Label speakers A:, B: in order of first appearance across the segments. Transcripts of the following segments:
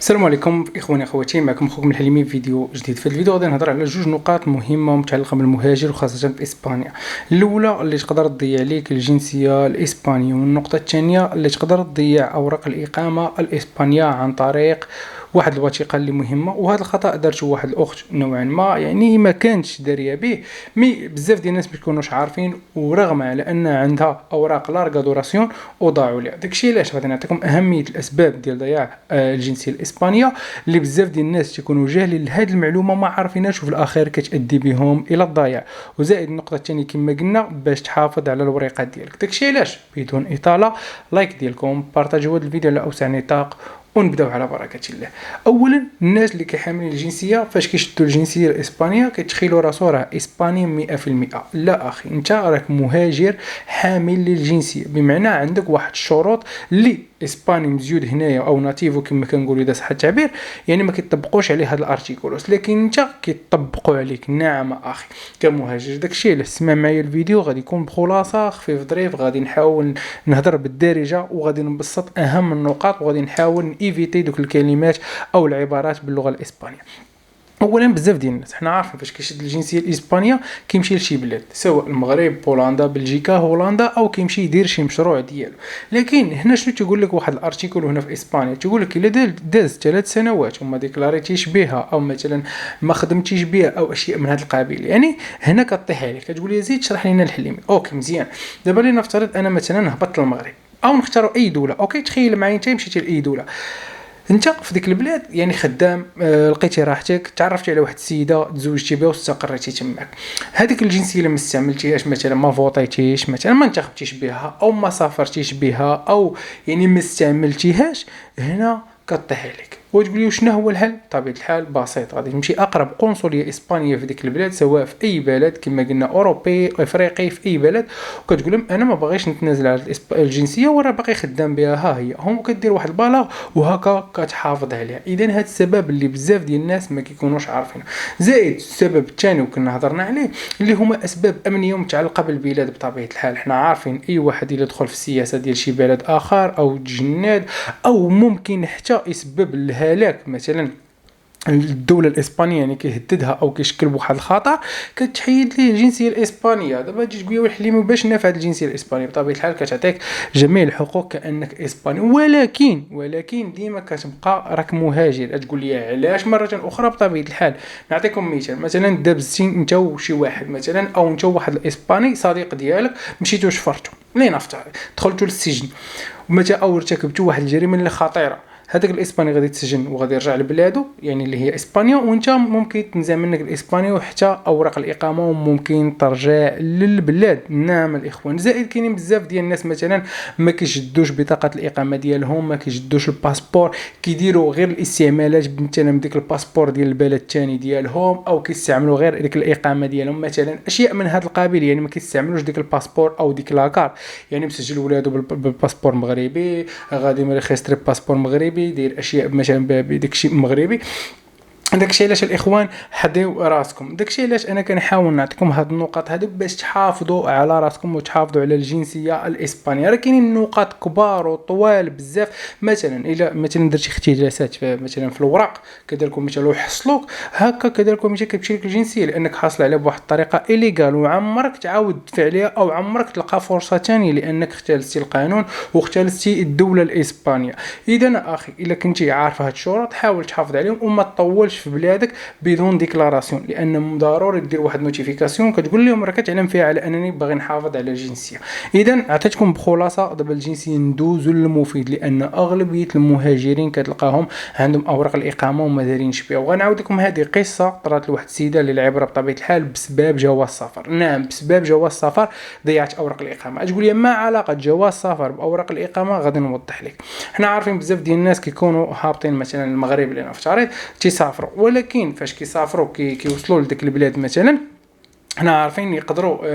A: السلام عليكم اخواني اخواتي، معكم اخوكم الحليمي في فيديو جديد. في الفيديو غادي نهضر على جوج نقاط مهمه متعلقه بالمهاجر وخاصه في اسبانيا. الاولى اللي تقدر تضيع عليك الجنسيه الاسبانيه، والنقطه الثانيه اللي تقدر تضيع اوراق الاقامه الاسبانيه عن طريق واحد الوثيقه اللي مهمه. وهذا الخطا درته واحد الاخت نوعا ما، يعني ما كانتش داريه به، مي بزاف ديال الناس ما يكونوش عارفين، ورغم على ان عندها اوراق لارغا دوراسيون وضاعوا لها. داكشي علاش غادي نعطيكم اهميه الاسباب ديال ضياع الجنسيه الاسبانيه، اللي بزاف ديال الناس تيكونوا جاهلين لهاد المعلومه ما عارفينهاش، وفي الاخير كتادي بهم الى الضياع. وزائد النقطه الثانيه كما قلنا باش تحافظ على الوريقات ديالك. داكشي علاش بدون اطاله لايك ديالكم، بارطاجيو هذا الفيديو على اوسع نطاق، ونبداو على بركه الله. اولا الناس اللي كيحاملين الجنسيه فاش كيشدوا الجنسيه الاسبانيه كيتخيلوا راسو راه اسباني 100%. لا اخي، انت راك مهاجر حامل للجنسيه، بمعنى عندك واحد الشروط اللي اسباني مزيود هنايا او ناتيفو كما كنقولوا اذا صح التعبير، يعني ما كيطبقوش عليه هاد الارتيكولوس، لكن انت كيطبقوا عليك. نعم اخي كمهاجر. داكشي علاش سمع معايا الفيديو غادي يكون بخلاصه خفيف ظريف، غادي نحاول نهضر بالدارجه وغادي نبسط اهم النقاط، وغادي نحاول ايفيتي دوك الكلمات او العبارات باللغه الاسبانيه. اولا بزاف ديال الناس حنا عارفين فاش كيشد الجنسيه الاسبانيه كيمشي لشي بلاد، سواء المغرب، بولندا، بلجيكا، هولندا، او كيمشي يدير شي مشروع ديالو. لكن هنا شنو تيقول لك واحد الارتيكل هنا في اسبانيا؟ تيقول لك الا داز 3 سنوات وما ديكلاريتيش بها، او مثلا ما خدمتيش بها او اشياء من هذا القبيل، يعني هنا كطيح عليك كتقول لي زيد شرح لنا الحليمي. اوكي مزيان. دابا لنفترض انا مثلا هبطت للمغرب او نختاروا اي دوله. اوكي تخيل معايا انت مشيتي لاي دوله، انت في ديك البلاد يعني خدام، لقيتي راحتك، تعرفتي على واحد السيده، تزوجتي بها واستقريتي تماك. هذيك الجنسيه اللي ما استعملتيهاش، مثلا ما فوطيتيش، مثلا ما انتخبتيش بها، او ما سافرتيش بها، او يعني ما استعملتيهاش، هنا كطيح عليك. وتقول لي شنو هو الحل؟ بطبيعه الحال بسيط، غادي تمشي اقرب قنصليه اسبانيه في ديك البلاد، سواء في اي بلد كما قلنا اوروبي افريقي، في اي بلد، وكتقول لهم انا ما باغيش نتنازل على الجنسيه وراه باقي خدام بها، ها هي هم، كدير واحد البلاغ وهكا كتحافظ عليها. اذا هذا السبب اللي بزاف ديال الناس ما كيكونوش عارفينه. زائد السبب الثاني وكنا هضرنا عليه، اللي هما اسباب امنيه متعلقه بالبلاد. بطبيعه الحال حنا عارفين اي واحد اللي يدخل في السياسه ديال شي بلد اخر او تجند، او ممكن حتى يسبب الهلاك مثلا الدوله الاسبانيه، يعني كيهددها او كيشكل بواحد الخطر، كتحيد ليه الجنسيه الاسبانيه. دابا تجي تقول لي الحليمي باش نافع هذه الجنسيه الاسبانيه؟ بطبيعه الحال كتعطيك جميع الحقوق كانك اسباني، ولكن ديما كتبقى راك مهاجر. تقول لي علاش مره اخرى؟ بطبيعه الحال نعطيكم مثال، مثلا دابزتي انت وشي واحد مثلا، او انت وواحد الاسباني صديق ديالك، مشيتو شفرتو لنفترض، دخلتوا للسجن ومتى او ارتكبتوا واحد الجريمه اللي خطيره، هذاك الاسباني غادي يتسجن وغادي يرجع لبلادو، يعني اللي هي اسبانيا، وانت ممكن تنزع منك الاسبانيا وحتى اوراق الاقامه، وممكن ترجع للبلاد. نعم الاخوان. زائد كاينين بزاف ديال الناس مثلا ما كيجدوش بطاقه الاقامه ديالهم، ما كيجدوش الباسبور، كيديروا غير الاستعمالات مثلا بديك الباسبور ديال البلد الثاني ديالهم، او كيستعملوا غير ديك الاقامه ديالهم، مثلا اشياء من هذا القبيل، يعني ما كيستعملوش ديك الباسبور او ديك لاكارت، يعني مسجل ولادو بالباسبور مغربي، غادي مريخيستري باسبور مغربي، يدير اشياء مثلا بداك الشيء مغربي. داكشي علاش الاخوان حضيو راسكم. داكشي علاش انا كنحاول نعطيكم هاد النقاط هادو باش تحافظوا على راسكم وتحافظوا على الجنسيه الاسبانيه. راه كاينين نقاط كبار وطوال بزاف، مثلا الا مثلا درتي اختلاسات مثلا في الوراق، كذلكم مثلا لو حصلوك هكا، كذلكم مثلا كتمشي لك الجنسيه لانك حاصل عليها بواحد الطريقه ايليغال، وعمرك تعاود تدفع عليها او عمرك تلقى فرصه ثانيه لانك اختلستي القانون واختلستي الدوله الاسبانيه. اذا اخي الا كنتي عارف هاد الشروط حاول تحافظ عليهم وما تطولش في بلادك بدون ديكلاراسيون، لان ضروري دير واحد نوتيفيكاسيون كتقول لهم راه كتعلم فيها على انني باغي نحافظ على الجنسيه. اذا عطيتكم بخلاصه دابا الجنسيه ندوزو للمفيد، لان اغلبيه المهاجرين كتلقاهم عندهم اوراق الاقامه وما دارينش بها. وغنعاود لكم هذه قصه طرات لواحد السيده اللي العبره بطبيعه الحال بسبب جواز السفر. نعم بسبب جواز السفر ضيعت اوراق الاقامه. تقول لي ما علاقه جواز السفر باوراق الاقامه؟ غادي نوضح لك. حنا عارفين بزاف ديال الناس كيكونوا هابطين مثلا المغرب لنفترض تيسافروا، ولكن فاش كيسافروا كيوصلوا لديك البلاد مثلا حنا عارفين يقدروا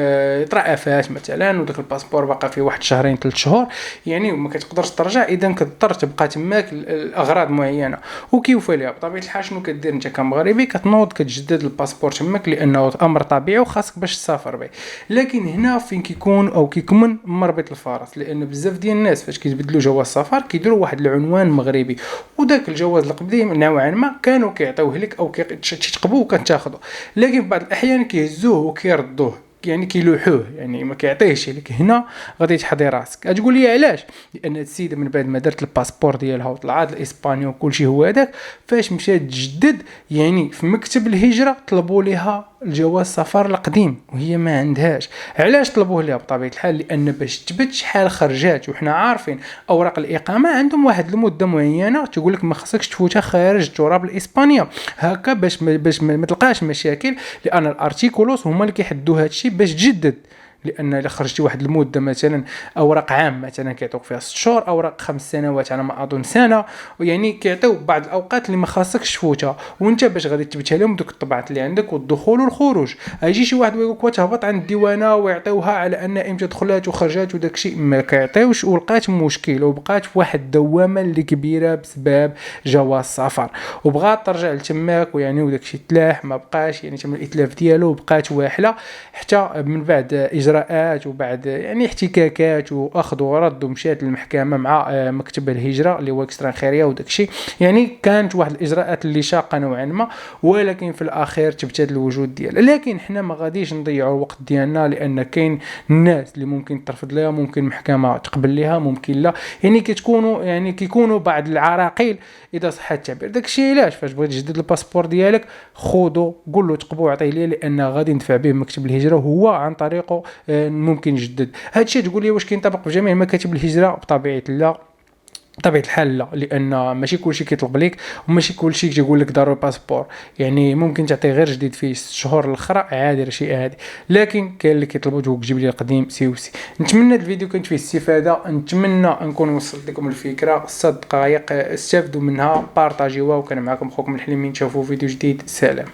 A: يطرا افات مثلا، وداك الباسبور باقا فيه واحد شهرين 3 شهور، يعني وما كتقدرش ترجع، اذا كتضطر تبقى تماك لاغراض معينه. وكيوفى ليها بطبيعه الحال شنو كدير انت كمغربي؟ كتنوض كتجدد الباسبور تماك لانه امر طبيعي وخاصك باش تسافر به. لكن هنا فين كيكون او كيكمن مربط الفرس، لان بزاف ديال الناس فاش كيتبدلوا جواز السفر كيديروا واحد العنوان مغربي، وداك الجواز القديم نوعا ما كانوا كيعطيوه لك او كيتقبوه وكتاخذه، لكن في بعض الاحيان كيهزوه وكيردوه، يعني كيلوحوه، يعني ما كيعطيهش لك. هنا غادي تحضي راسك. غتقول لي علاش؟ لان السيده من بعد ما دارت الباسبور ديالها وطلعت لاسبانيا وكلشي هو هذاك، فاش مشات تجدد يعني في مكتب الهجره طلبوا لها الجواز السفر القديم وهي ما عندهاش. علاش طلبوه لها؟ بطبيعه الحال لان باش تثبت شحال خرجات، وحنا عارفين اوراق الاقامه عندهم واحد المده معينه تقول لك ما خصكش تفوتها خارج تراب الاسبانيا، هكا باش ما تلقاش مشاكل، لان الارتيكولوس هما اللي كيحددوا هادشي باش تجدد. لان الا خرجتي واحد المده مثلا اوراق عام مثلا كيعطوك فيها 6 شهور، اوراق 5 سنوات على ما اظن سنه، ويعني كيعطيو بعض الاوقات اللي ما خاصكش تفوتها، وانت باش غادي تثبتها لهم دوك الطبعات اللي عندك والدخول والخروج. يجي شي واحد ويقول لك تهبط عند الديوانه ويعطيوها على ان امتى دخلات وخرجات وداك الشيء، ما كيعطيوش، ولقات مشكل وبقات في واحد الدوامه اللي كبيره بسبب جواز السفر، وبغات ترجع لتماك، ويعني وداك الشيء تلاح ما بقاش، يعني تم الاتلاف ديالو بقات واحله حتى من بعد اجراءات وبعد يعني احتكاكات واخذ ورد، ومشات للمحكمه مع مكتب الهجره اللي هو اكسترانخيريا وداك الشيء. يعني كانت واحد الاجراءات اللي شاقه نوعا ما، ولكن في الاخير تبتت الوجود ديالها. لكن حنا ما غاديش نضيعوا الوقت ديالنا، لان كاين الناس اللي ممكن ترفض لها، ممكن المحكمه تقبل لها، ممكن لا، يعني كيكونوا بعض العراقيل اذا صح التعبير. داك الشيء علاش فاش بغيت تجدد الباسبور ديالك خذو قول له تقبو عطيه لي، لان غادي ندفع به مكتب الهجره وهو عن طريقه ممكن يجدد. هادشي تقول لي واش كينطبق في جميع مكاتب الهجره؟ بطبيعه لا، بطبيعه الحال لا، لان ماشي كلشي كيطلب لك، وماشي كلشي كيقول لك ضروري باسبور. يعني ممكن تعطي غير جديد فيه 6 شهور الاخرى عادي، راه شيء عادي. لكن كاين اللي كيطلبوا تقول جيب لي القديم سي وسي. نتمنى الفيديو كانت فيه استفاده، نتمنى نكون وصلت لكم الفكره 6 دقائق استفدوا منها، بارطاجيوها، وكان معكم خوكم الحليمي، نشوفوا فيديو جديد، سلام.